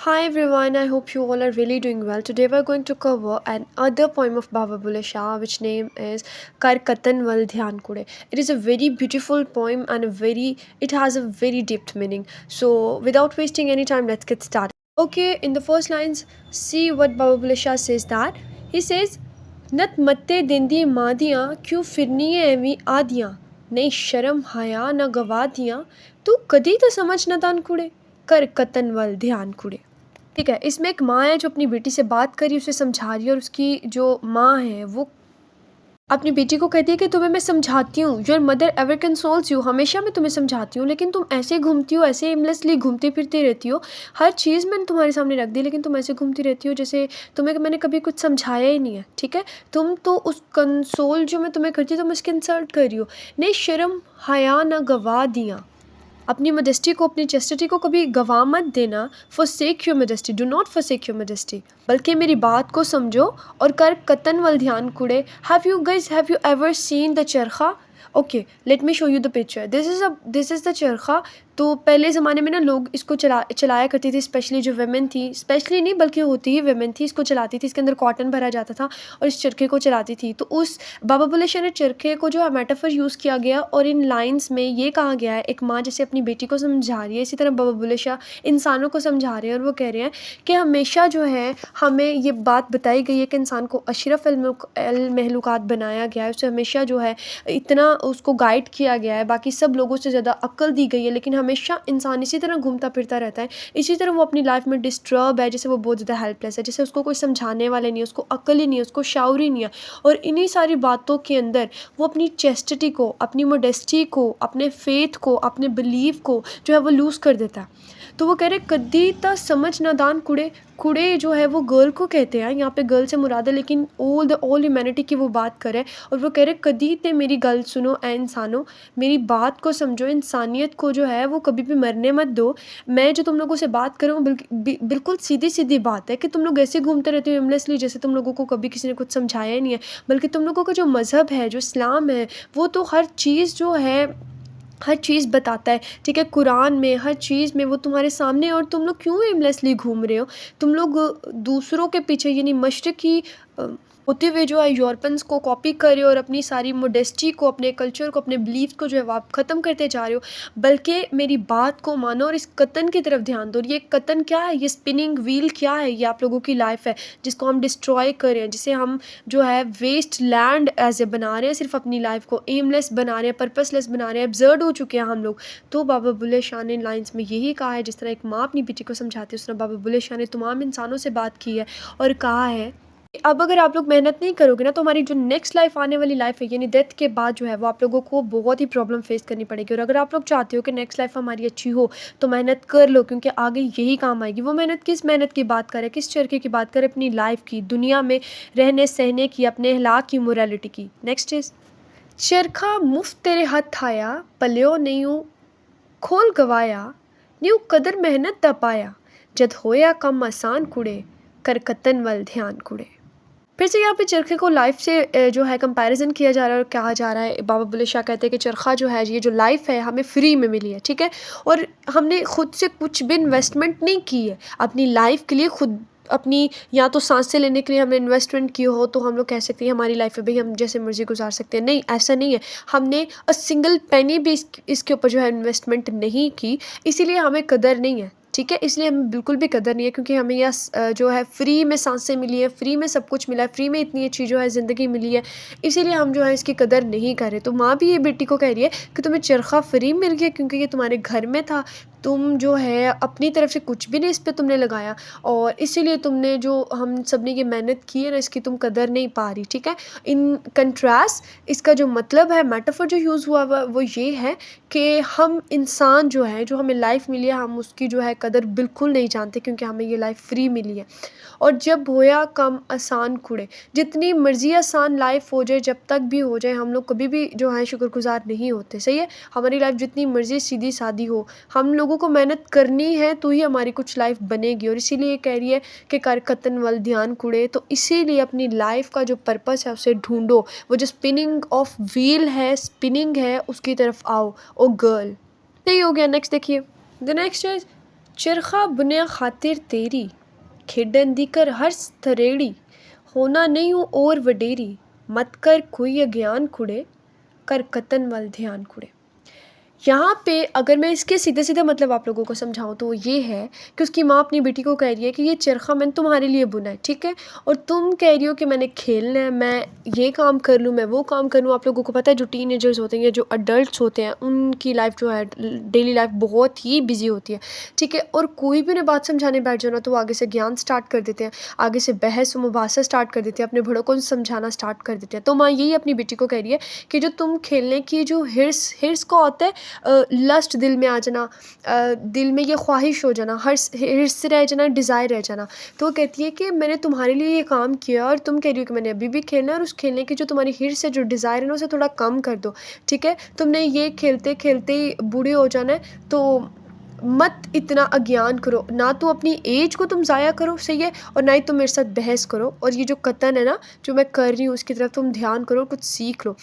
Hi everyone, I hope you all are really doing well. Today we're going to cover another poem of Baba Bulle Shah, which name is Kar Katan Wal Dhyan Kude. It is a very beautiful poem and it has a very deep meaning. So without wasting any time, let's get started. Okay, in the first lines, see what Baba Bulle Shah says that. He says, नत मत्ते देंदी मादियाँ क्यों फिरनी है एवी आदियाँ नहीं शर्म हया न गवा दियाँ तू कदी तो समझ न दान कुड़े कर कतन वल ध्यान कुड़े। ठीक है, इसमें एक माँ है जो अपनी बेटी से बात कर रही है, उसे समझा रही है और उसकी जो माँ है वो अपनी बेटी को कहती है कि तुम्हें मैं समझाती हूँ, your mother ever consoles you, हमेशा मैं तुम्हें समझाती हूँ लेकिन तुम ऐसे घूमती हो, ऐसे एमलेसली घूमती फिरती रहती हो। हर चीज़ मैंने तुम्हारे सामने रख दी लेकिन तुम ऐसे घूमती रहती हो जैसे तुम्हें मैंने कभी कुछ समझाया ही नहीं है। ठीक है, तुम तो उस कंसोल जो मैं तुम्हें करती हूँ तुम उसकी इंसल्ट कर रही हो। नहीं शर्म हया ना गवा दिया, अपनी मॉडेस्टी को, अपनी चेस्टिटी को कभी गवा मत देना। forsake your modesty, do not forsake your modesty, बल्कि मेरी बात को समझो और कर कतन वल ध्यान कुड़े। Have you ever seen the charkha? Okay, let me show you the picture. This is the charkha. तो पहले ज़माने में ना लोग इसको चलाया करती थी, स्पेशली जो वेमेन थी, स्पेशली नहीं बल्कि होती ही वेमेन थी, इसको चलाती थी। इसके अंदर कॉटन भरा जाता था और इस चरखे को चलाती थी। तो उस बाबा बुल्ले शाह ने चरखे को जो है मेटाफर यूज़ किया गया और इन लाइन्स में ये कहा गया है, एक माँ जैसे अपनी बेटी को समझा रही है, इसी तरह बाबा बुल्ले शाह इंसानों को समझा रहे हैं और वो कह रहे हैं कि हमेशा जो है हमें ये बात बताई गई है कि इंसान को अशरफ अल महलूकात बनाया गया है, उसे हमेशा जो है इतना उसको गाइड किया गया है, बाकी सब लोगों से ज़्यादा अक्ल दी गई है, लेकिन हमेशा इंसान इसी तरह घूमता फिरता रहता है। इसी तरह वो अपनी लाइफ में डिस्टर्ब है, जैसे वो बहुत ज़्यादा हेल्पलेस है, जैसे उसको कोई समझाने वाले नहीं है, उसको अक्ल ही नहीं है, उसको शाउर ही नहीं है। और इन्हीं सारी बातों के अंदर वो अपनी चेस्टिटी को, अपनी मोडेस्टी को, अपने फेथ को, अपने बिलीव को जो है वो लूज़ कर देता है। तो वो कह रहे कदी ता समझ नादान कुड़े। कुड़े जो है वो गर्ल को कहते हैं, यहाँ पे गर्ल से मुराद है, लेकिन ऑल ह्यूमैनिटी की वो बात करे और वो कह रहे कदी ते मेरी गल सुनो ए इंसानों, मेरी बात को समझो, इंसानियत को जो है वो कभी भी मरने मत दो। मैं जो तुम लोगों से बात कर रहा हूँ बिल्कुल सीधी सीधी बात है कि तुम लोग ऐसे घूमते रहते हो एमलेसली, जैसे तुम लोगों को कभी किसी ने कुछ समझाया ही नहीं है। बल्कि तुम लोगों का जो मज़हब है, जो इस्लाम है, वो तो हर चीज़ जो है हर चीज़ बताता है। ठीक है, कुरान में हर चीज़ में वो तुम्हारे सामने है और तुम लोग क्यों एमलेसली घूम रहे हो? तुम लोग दूसरों के पीछे यानी मशरक़ी होते हुए जो है यूरोपियंस को कॉपी कर रहे हो और अपनी सारी मोडेस्टी को, अपने कल्चर को, अपने बिलीफ को जो है वो आप ख़त्म करते जा रहे हो। बल्कि मेरी बात को मानो और इस कतन की तरफ ध्यान दो। और ये कतन क्या है? ये स्पिनिंग व्हील क्या है? ये आप लोगों की लाइफ है जिसको हम डिस्ट्रॉय कर रहे हैं, जिसे हम जो है वेस्ट लैंड एज ए बना रहे हैं, सिर्फ अपनी लाइफ को एमलेस बना रहे हैं, पर्पसलेस बना रहे हैं, एब्जर्ड हो चुके हैं हम लोग। तो बाबा बुल्ले शाह ने लाइन्स में यही कहा है, जिस तरह एक माँ अपनी बेटी को समझाती है उस तरह बाबा बुल्ले शाह ने तमाम इंसानों से बात की है और कहा है अब अगर आप लोग मेहनत नहीं करोगे ना तो हमारी जो नेक्स्ट लाइफ आने वाली लाइफ है यानी डेथ के बाद जो है वो आप लोगों को बहुत ही प्रॉब्लम फेस करनी पड़ेगी। और अगर आप लोग चाहते हो कि नेक्स्ट लाइफ हमारी अच्छी हो तो मेहनत कर लो, क्योंकि आगे यही काम आएगी। वो मेहनत किस मेहनत की बात करें, किस चरखे की बात करें? अपनी लाइफ की, दुनिया में रहने सहने की, अपने अखलाक की, मोरालिटी की। नेक्स्ट इज चरखा मुफ्त तेरे हथ आया, पल्यो नहीं खोल गवाया, न्यू कदर मेहनत दा पाया, जद होया कम आसान कुड़े, कर कतन वल ध्यान कुड़े। फिर से यहाँ पे चरखे को लाइफ से जो है कंपैरिजन किया जा रहा है और कहा जा रहा है, बाबा बुल्ले शाह कहते हैं कि चरखा जो है, ये जो लाइफ है हमें फ्री में मिली है। ठीक है, और हमने खुद से कुछ भी इन्वेस्टमेंट नहीं की है अपनी लाइफ के लिए। खुद अपनी या तो सांसें लेने के लिए हमने इन्वेस्टमेंट की हो तो हम लोग कह सकते हैं हमारी लाइफ है भाई हम जैसे मर्जी गुजार सकते हैं। नहीं, ऐसा नहीं है। हमने सिंगल पेनी भी इसके ऊपर जो है इन्वेस्टमेंट नहीं की, इसीलिए हमें कदर नहीं है। ठीक है, इसलिए हमें बिल्कुल भी कदर नहीं है, क्योंकि हमें यह जो है फ्री में सांसें मिली है, फ्री में सब कुछ मिला है, फ्री में इतनी अच्छी जो है ज़िंदगी मिली है, इसीलिए हम जो है इसकी कदर नहीं कर रहे। तो माँ भी ये बेटी को कह रही है कि तुम्हें चरखा फ्री मिल गया क्योंकि ये तुम्हारे घर में था, तुम जो है अपनी तरफ से कुछ भी नहीं इस पर तुमने लगाया और इसीलिए तुमने जो हम सब ने ये मेहनत की है ना इसकी तुम कदर नहीं पा रही। ठीक है, इन कंट्रास्ट इसका जो मतलब है, मेटाफर जो यूज़ हुआ वो ये है कि हम इंसान जो है, जो हमें लाइफ मिली है, हम उसकी जो है कदर बिल्कुल नहीं जानते क्योंकि हमें ये लाइफ फ्री मिली है। और जब होया कम आसान कुड़े, जितनी मर्जी आसान लाइफ हो जाए, जब तक भी हो जाए, हम लोग कभी भी जो है शुक्रगुजार नहीं होते। सही है, हमारी लाइफ जितनी मर्जी सीधी सादी हो, हम लोगों को मेहनत करनी है तो ही हमारी कुछ लाइफ बनेगी। और इसीलिए कह रही है कि कर कतन वल ध्यान कुड़े। तो इसीलिए अपनी लाइफ का जो पर्पस है उसे ढूंढो, वो जो स्पिनिंग ऑफ व्हील है, स्पिनिंग है, उसकी तरफ आओ ओ गर्ल। सही हो गया। नेक्स्ट देखिए, द नेक्स्ट इज चरखा बुनिया खातिर तेरी, खेडन दी कर हर थरेड़ी, होना नहीं हूँ और वडेरी, मत कर कोई अज्ञान कुड़े, कर कतन वल ध्यान कुड़े। यहाँ पे अगर मैं इसके सीधे सीधे मतलब आप लोगों को समझाऊँ तो ये है कि उसकी माँ अपनी बेटी को कह रही है कि ये चरखा मैंने तुम्हारे लिए बुना है, ठीक है, और तुम कह रही हो कि मैंने खेलना है, मैं ये काम कर लूँ, मैं वो काम कर लूँ। आप लोगों को पता है जो टीनेजर्स होते हैं, जो अडल्ट होते हैं, उनकी लाइफ जो है डेली लाइफ बहुत ही बिजी होती है, ठीक है, और कोई भी उन्हें बात समझाने बैठ जाओ ना तो वो आगे से ज्ञान स्टार्ट कर देते हैं, आगे से बहस मुबासा स्टार्ट कर देते हैं, अपने बड़ों को समझाना स्टार्ट कर देते हैं। तो माँ यही अपनी बेटी को कह रही है कि जो तुम खेलने की जो हिर्स हिर्स का होता है, लस्ट दिल में आ जाना, दिल में ये ख्वाहिश हो जाना, हिर्स रह जाना, डिज़ायर रह जाना। तो वो कहती है कि मैंने तुम्हारे लिए ये काम किया और तुम कह रही हो कि मैंने अभी भी खेलना है, और उस खेलने की जो तुम्हारी हिर्स है, जो डिज़ायर है ना, उसे थोड़ा कम कर दो, ठीक है। तुमने ये खेलते खेलते ही बूढ़े हो जाना है, तो मत इतना अज्ञान करो, ना तो अपनी एज को तुम ज़ाया करो, सही है, और ना ही तुम मेरे साथ बहस करो, और ये जो कतन है ना जो मैं कर रही हूँ उसकी तरफ तुम ध्यान करो, कुछ सीख लो।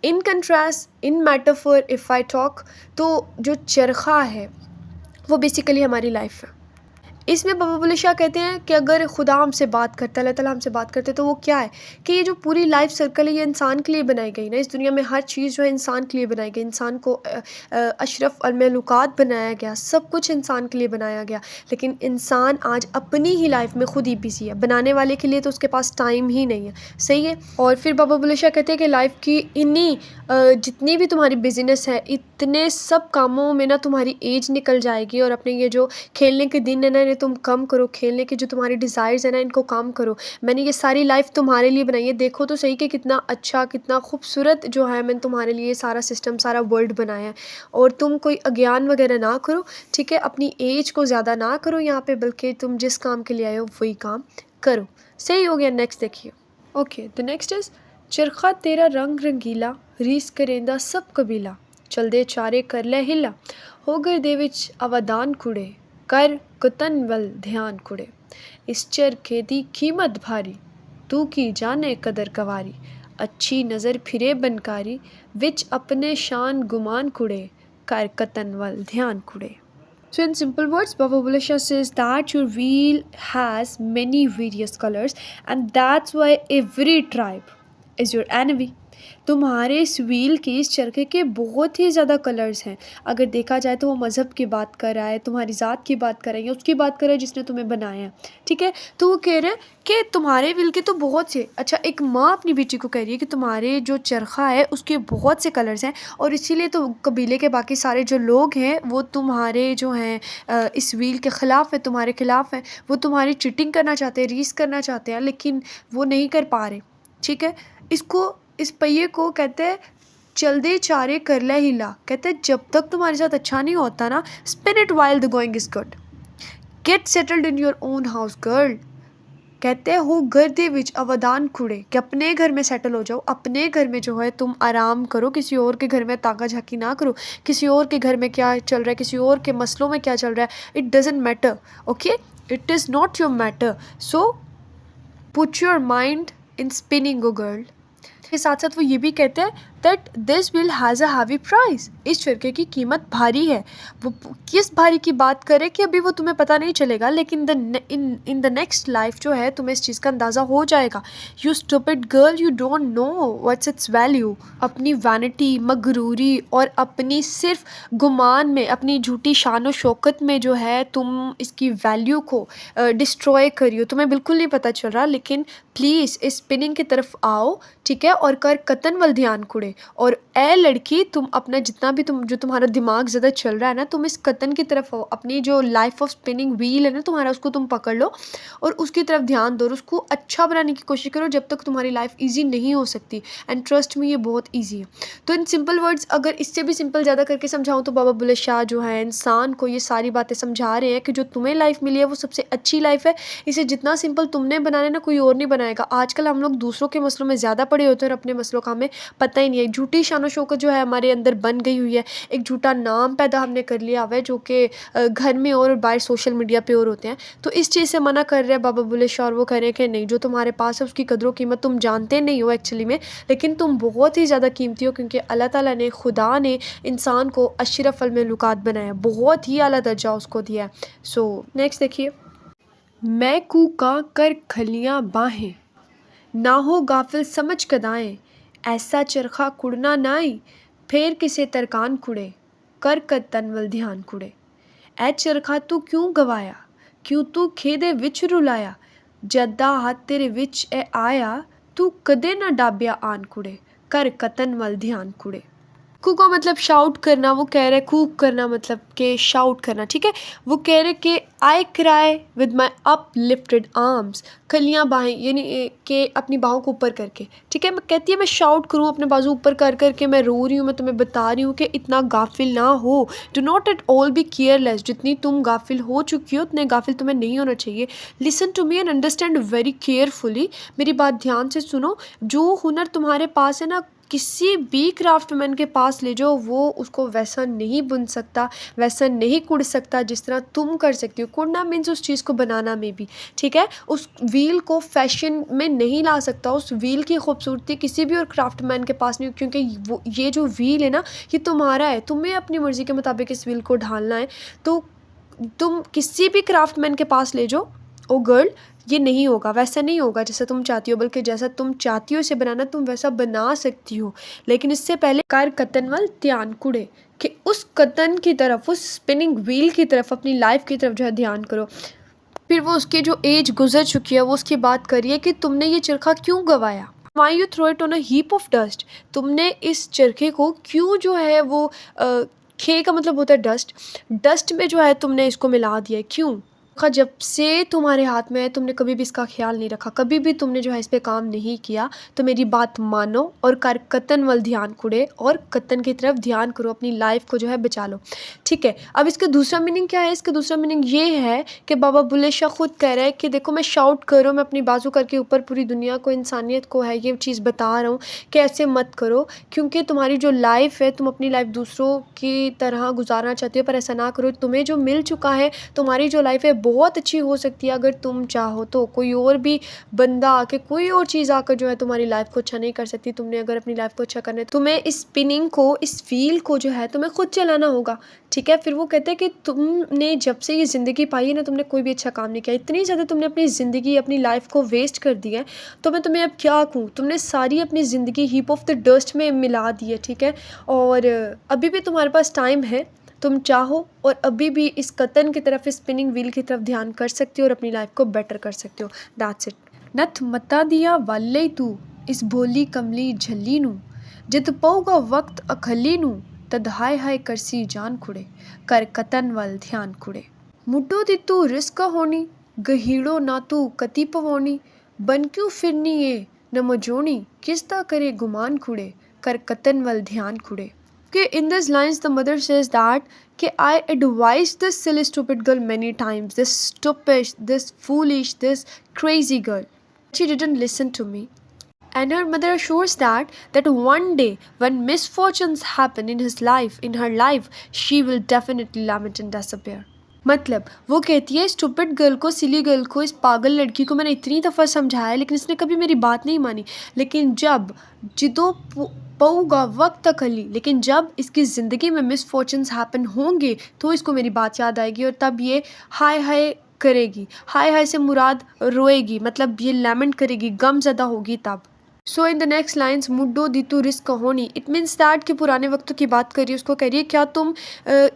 In contrast, in metaphor if I talk, तो जो चरखा है वो बेसिकली हमारी लाइफ है। इसमें बाबा बुल्ले शाह कहते हैं कि अगर खुदा हमसे बात करता है, अल्लाह ताला हमसे बात करते हैं, तो वो क्या है कि ये जो पूरी लाइफ सर्कल है ये इंसान के लिए बनाई गई ना। इस दुनिया में हर चीज़ जो है इंसान के लिए बनाई गई, इंसान को अशरफ अल मखलूक़ात बनाया गया, सब कुछ इंसान के लिए बनाया गया। लेकिन इंसान आज अपनी ही लाइफ में खुद ही बिजी है, बनाने वाले के लिए तो उसके पास टाइम ही नहीं है, सही है। और फिर बाबा बुल्ले शाह कहते हैं कि लाइफ की इन्हीं जितनी भी तुम्हारी बिजनेस है, इतने सब कामों में ना तुम्हारी एज निकल जाएगी, और अपने ये जो खेलने के दिन है ना इन्हें तुम कम करो, खेलने की जो तुम्हारी डिज़ायर्स है ना इनको कम करो। मैंने ये सारी लाइफ तुम्हारे लिए बनाई है, देखो तो सही कि कितना अच्छा, कितना खूबसूरत जो है मैंने तुम्हारे लिए सारा सिस्टम, सारा वर्ल्ड बनाया है। और तुम कोई अज्ञान वगैरह ना करो, ठीक है, अपनी एज को ज़्यादा ना करो यहाँ पे, बल्कि तुम जिस काम के लिए आए हो वही काम करो। सही हो गया। नेक्स्ट देखिए। ओके, द नेक्स्ट इज़ चरखा तेरा रंग रंगीला, रीस करेंदा सब कबीला, चलदे चारे कर लै हिला, हो गए दे विच अवदान कुड़े, कर कुतन वल ध्यान कुड़े। इस चरखे दी कीमत भारी, तू की जाने कदर कवारी, अच्छी नज़र फिरे बनकारी, विच अपने शान गुमान कुड़े, कर कतन वल ध्यान कुड़े। So in simple words, Baba Bulleh Shah says that your wheel has many various colors, and that's why every tribe is your enemy. तुम्हारे इस व्हील के, इस चरखे के बहुत ही ज़्यादा कलर्स हैं। अगर देखा जाए तो वो मज़हब की बात कर रहा है, तुम्हारी ज़ात की बात कर रहा है, या उसकी बात कर रहा है जिसने तुम्हें बनाया है, ठीक है। तो वो कह रहे हैं कि तुम्हारे व्हील के तो बहुत से, अच्छा, एक माँ अपनी बेटी को कह रही है कि तुम्हारे जो चरखा है उसके बहुत से कलर्स हैं, और इसीलिए तो कबीले के बाकी सारे जो लोग हैं वो तुम्हारे जो हैं इस व्हील के ख़िलाफ़ है, तुम्हारे ख़िलाफ़ है, वो तुम्हारी चीटिंग करना चाहते हैं, रीस करना चाहते हैं, लेकिन वो नहीं कर पा रहे, ठीक है। इसको, इस पहिए को कहते हैं चलदे चारे कर ले हिला, कहते हैं जब तक तुम्हारे साथ अच्छा नहीं होता ना, spin it while the going is good, get settled in your own house girl, कहते हैं हो घर दे विच अवदान खुड़े, कि अपने घर में सेटल हो जाओ, अपने घर में जो है तुम आराम करो, किसी और के घर में ताका झाकी ना करो, किसी और के घर में क्या चल रहा है, किसी और के मसलों में क्या चल रहा है, it doesn't matter, okay, it is not your matter, so put your mind in spinning O girl. के साथ साथ वो ये भी कहते हैं that this will has a heavy price, इस चरखे की कीमत भारी है। वो किस भारी की बात करें कि अभी वो तुम्हें पता नहीं चलेगा, लेकिन इन द नेक्स्ट लाइफ जो है तुम्हें इस चीज़ का अंदाज़ा हो जाएगा। You stupid girl, you don't know what's it's value. अपनी वैनिटी, मगरूरी और अपनी सिर्फ गुमान में, अपनी झूठी शान व शौकत में जो है तुम इसकी वैल्यू को डिस्ट्रॉय करियो, तुम्हें बिल्कुल नहीं पता चल रहा। लेकिन प्लीज़ इस स्पिनिंग की तरफ आओ, ठीक है, और कर कतन वल ध्यान कुड़े, और ए लड़की तुम अपना जितना भी जो तुम्हारा दिमाग ज़्यादा चल रहा है ना, तुम इस कतन की तरफ आओ, अपनी जो लाइफ ऑफ स्पिनिंग व्हील है ना तुम्हारा, उसको तुम पकड़ लो और उसकी तरफ ध्यान दो, उसको अच्छा बनाने की कोशिश करो जब तक तुम्हारी लाइफ ईजी नहीं हो सकती। एंड ट्रस्ट मी, ये बहुत ईजी है। तो इन सिंपल वर्ड्स, अगर इससे भी सिंपल ज़्यादा करके समझाऊँ तो बाबा बुल्ले शाह जो है इंसान को ये सारी बातें समझा रहे हैं कि जो तुम्हें लाइफ मिली है वो सबसे अच्छी लाइफ है, इसे जितना सिंपल तुमने बनाना है ना कोई और नहीं बनाएगा। आजकल हम लोग दूसरों के मसलों में ज़्यादा पड़े होते हैं और अपने मसलों का हमें पता ही नहीं है। झूठी शान शानो शौकत जो है हमारे अंदर बन गई हुई है, एक झूठा नाम पैदा हमने कर लिया हुआ है जो कि घर में और बाहर सोशल मीडिया पे और होते हैं। तो इस चीज़ से मना कर रहे हैं बाबा बुल्ले शाह, और वो कह रहे हैं कि नहीं, जो तुम्हारे पास है उसकी कदर कीमत तुम जानते नहीं हो एक्चुअली में, लेकिन तुम बहुत ही ज़्यादा कीमती हो, क्योंकि अल्लाह ताला ने, खुदा ने इंसान को अशरफ अल मखलूक़ात बनाया, बहुत ही आला दर्जा उसको दिया है। सो नेक्स्ट देखिए, मैं कूका कर खलियाँ बाहें, ना हो गाफिल समझ कदाएं, ऐसा चरखा कुड़ना नाई, फेर किसे तरकान कुड़े, कर तनवल ध्यान कुड़े। ऐ चरखा तू क्यों गवाया, क्यों तू खेदे विच रुलाया, जद्दा हाथ तेरे विच ए आया, तू कदे ना डाबिया आन कुड़े, कर कतन वल ध्यान कुड़े। कू का मतलब शाउट करना, वो कह रहे कूक करना मतलब कि शाउट करना, ठीक है। वो कह रहे कि I cry with my uplifted arms, कलियाँ बाहें यानी कि अपनी बाहों को ऊपर करके, ठीक है। मैं कहती है मैं शाउट करूँ अपने बाजू ऊपर कर करके, मैं रो रही हूँ, मैं तुम्हें बता रही हूँ कि इतना गाफिल ना हो, do not at all B careless, जितनी तुम गाफिल हो चुकी हो उतने गाफिल तुम्हें नहीं होना चाहिए। Listen to me and understand very carefully, मेरी बात ध्यान से सुनो। जो हुनर तुम्हारे पास है ना, किसी भी क्राफ्टमैन के पास ले जाओ, वो उसको वैसा नहीं बुन सकता, वैसा नहीं कुड़ सकता जिस तरह तुम कर सकती हो। कुड़ना मीन्स उस चीज़ को बनाना में भी, ठीक है। उस व्हील को फैशन में नहीं ला सकता, उस व्हील की खूबसूरती किसी भी और क्राफ्टमैन के पास नहीं, क्योंकि वो ये जो व्हील है ना, ये तुम्हारा है, तुम्हें अपनी मर्ज़ी के मुताबिक इस व्हील को ढालना है। तो तुम किसी भी क्राफ्टमैन के पास ले जाओ, ओ गर्ल, ये नहीं होगा, वैसा नहीं होगा जैसा तुम चाहती हो, बल्कि जैसा तुम चाहती हो इसे बनाना तुम वैसा बना सकती हो। लेकिन इससे पहले कार कतन वल ध्यान कुड़े, कि उस कतन की तरफ, उस स्पिनिंग व्हील की तरफ, अपनी लाइफ की तरफ जो है ध्यान करो। फिर वो उसकी जो एज गुजर चुकी है वो उसकी बात करिए कि तुमने ये चरखा क्यों गवाया, why you throw it on a heap of dust, तुमने इस चरखे को क्यों जो है वो खे का मतलब होता है डस्ट, डस्ट में जो है तुमने इसको मिला दिया है, क्यों। जब से तुम्हारे हाथ में है तुमने कभी भी इसका ख्याल नहीं रखा, कभी भी तुमने जो है इस पे काम नहीं किया। तो मेरी बात मानो और कर कतन वल ध्यान कुड़े, और कतन की तरफ ध्यान करो, अपनी लाइफ को जो है बचा लो, ठीक है। अब इसका दूसरा मीनिंग क्या है, इसका दूसरा मीनिंग ये है कि बाबा बुल्ले शाह खुद कह रहा है कि देखो मैं शाउट कर रहा हूँ, मैं अपनी बाजू करके ऊपर पूरी दुनिया को, इंसानियत को है ये चीज़ बता रहा हूँ कि ऐसे मत करो, क्योंकि तुम्हारी जो लाइफ है, तुम अपनी लाइफ दूसरों की तरह गुजारना चाहते हो, पर ऐसा ना करो। तुम्हें जो मिल चुका है, तुम्हारी जो लाइफ है बहुत अच्छी हो सकती है अगर तुम चाहो तो। कोई और भी बंदा आके, कोई और चीज़ आकर जो है तुम्हारी लाइफ को अच्छा नहीं कर सकती। तुमने अगर अपनी लाइफ को अच्छा करना है, तुम्हें इस स्पिनिंग को, इस व्हील को जो है तुम्हें खुद चलाना होगा, ठीक है। फिर वो कहते हैं कि तुमने जब से ये ज़िंदगी पाई है ना, तुमने कोई भी अच्छा काम नहीं किया, इतनी ज़्यादा तुमने अपनी ज़िंदगी, अपनी लाइफ को वेस्ट कर दिया है। तो मैं तुम्हें अब क्या कहूँ, तुमने सारी अपनी ज़िंदगी हीप ऑफ द डस्ट में मिला दी है, ठीक है। और अभी भी तुम्हारे पास टाइम है, तुम चाहो और अभी भी इस कतन की तरफ, इस स्पिनिंग व्हील की तरफ ध्यान कर सकते हो और अपनी लाइफ को बेटर कर सकते हो। That's it. नथ मता दिया वाले तू इस भोली कमली झल्ली नू, जित पऊगा वक्त अखली नू, तद हाय हाय करसी जान खुड़े, कर कतन वल ध्यान कुड़े। मुड्डो दी तू रिस्क होनी, गहीड़ो ना तू कति पवोनी, बन क्यों फिरनी ये न मजोनी, किसता करे गुमान खुड़े, कर कतन वल ध्यान Khude. Okay, in these lines, the mother says that I advised this silly stupid girl many times, this stupid, this foolish, this crazy girl. She didn't listen to me. And her mother assures that one day when misfortunes happen in his life, in her life, she will definitely lament and disappear. मतलब वो कहती है stupid girl को, silly girl को, इस पागल लड़की को मैंने इतनी दफ़ा समझाया लेकिन इसने कभी मेरी बात नहीं मानी। लेकिन जब जिदो पऊगा वक्त अकली, लेकिन जब इसकी ज़िंदगी में मिसफॉर्चून्स हैपन होंगे तो इसको मेरी बात याद आएगी, और तब ये हाय हाय करेगी। हाय हाय से मुराद रोएगी, मतलब ये लैमेंट करेगी, गम ज़दा होगी तब। So in the next lines, मुड्डो दितु रिस्क होनी, इट मीन्स दैट कि पुराने वक्तों की बात करिए, उसको कह रही है क्या तुम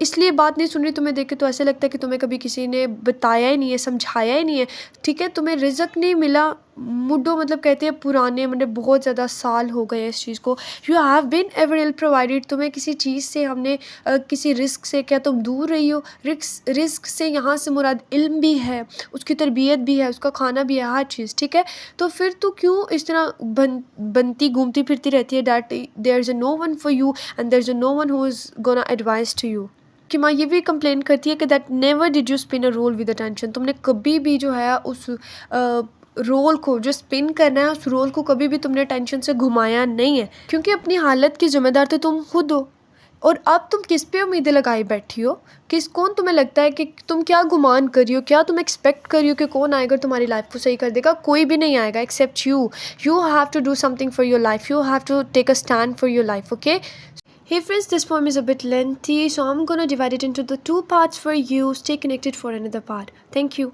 इसलिए बात नहीं सुन रही, तुम्हें देख के तो ऐसे लगता है कि तुम्हें कभी किसी ने बताया ही नहीं है, समझाया ही नहीं है, ठीक है। तुम्हें रिज़्क नहीं मिला, मुड्डो मतलब कहते हैं पुराने, मतलब बहुत ज़्यादा साल हो गए इस चीज़ को। You have been ever ill provided, तुम्हें किसी चीज़ से हमने किसी रिस्क से, क्या तुम दूर रही हो। रिस्क से यहाँ से मुराद इल्म भी है, उसकी तरबियत भी है, उसका खाना भी है, हर चीज़, ठीक है। तो फिर तू क्यों इस तरह बनती घूमती फिरती रहती है, that there is no one for you and there is no one who is gonna advice to you. कि माँ ये भी कंप्लेन करती है कि that never did you spin a roll with attention, तुमने कभी भी जो है उस रोल को जो स्पिन करना है, उस रोल को कभी भी तुमने टेंशन से घुमाया नहीं है, क्योंकि अपनी हालत की ज़िम्मेदार तो तुम खुद हो। और अब तुम किस पे उम्मीदें लगाई बैठी हो? कौन तुम्हें लगता है कि तुम क्या गुमान कर रही हो? क्या तुम एक्सपेक्ट कर रही हो कि कौन आएगा तुम्हारी लाइफ को सही कर देगा? कोई भी नहीं आएगा except you. You have to do something for your life, you have to take a stand for your life, okay? Hey friends, this poem is a bit lengthy, so I'm gonna divide it into the two parts for you. Stay connected for another part. Thank you.